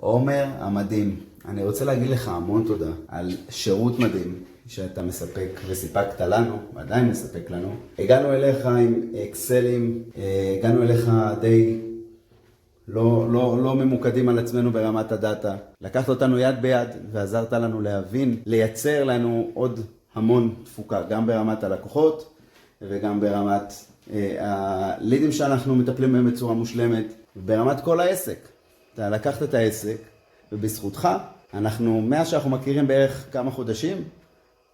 עומר המדהים, אני רוצה להגיד לך המון תודה על שירות מדהים שאתה מספק וסיפקת לנו, ועדיין מספק לנו. הגענו אליך עם אקסלים, הגענו אליך די לא ממוקדים על עצמנו ברמת הדאטה. לקחת אותנו יד ביד ועזרת לנו להבין, לייצר לנו עוד המון תפוקה, גם ברמת הלקוחות וגם ברמת הלידים שאנחנו מטפלים בהם בצורה מושלמת, ברמת כל העסק. אתה לקחת את העסק ובזכותך, מאז שאנחנו מכירים בערך כמה חודשים,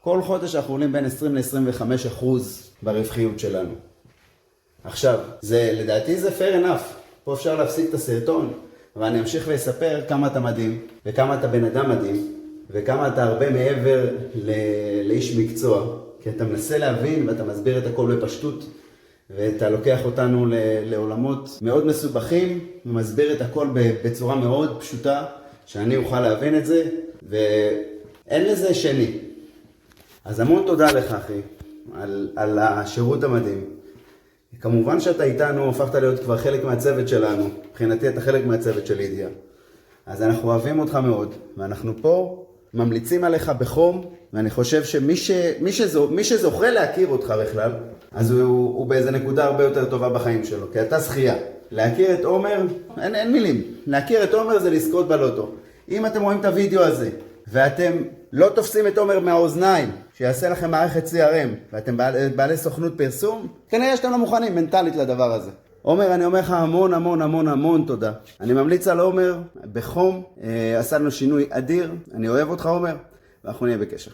כל חודש אנחנו עולים בין 20-25% ברווחיות שלנו. עכשיו, לדעתי זה fair enough. פה אפשר להפסיק את הסרטון, ואני אמשיך ואספר כמה אתה מדהים, וכמה אתה בן אדם מדהים, וכמה אתה הרבה מעבר לאיש מקצוע, כי אתה מנסה להבין ואתה מסביר את הכל בפשטות, ואתה לוקח אותנו לעולמות מאוד מסובכים, ומסביר את הכל בצורה מאוד פשוטה, שאני אוכל להבין את זה, ואין לזה שני. אז המון תודה לך, אחי, על השירות המדהים. כמובן שאתה איתנו, הפכת להיות כבר חלק מהצוות שלנו. מבחינתי אתה חלק מהצוות של לידיה. אז אנחנו אוהבים אותך מאוד, ואנחנו פה ממליצים עליך בחום, ואני חושב שמי שזוכה להכיר אותך בכלל, אז הוא באיזה נקודה הרבה יותר טובה בחיים שלו, כי אתה זכייה. להכיר את עומר, אין מילים. להכיר את עומר זה לזכות בלוטו. אם אתם רואים את הוידאו הזה, ואתם לא תופסים את עומר מהאוזניים, שיעשה לכם מערכת CRM, ואתם בעלי סוכנות פרסום, כנראה שאתם לא מוכנים מנטלית לדבר הזה. עומר, אני אומר לך המון המון המון המון תודה. אני ממליץ על עומר בחום, עשה לנו שינוי אדיר. אני אוהב אותך עומר, ואנחנו נהיה בקשר.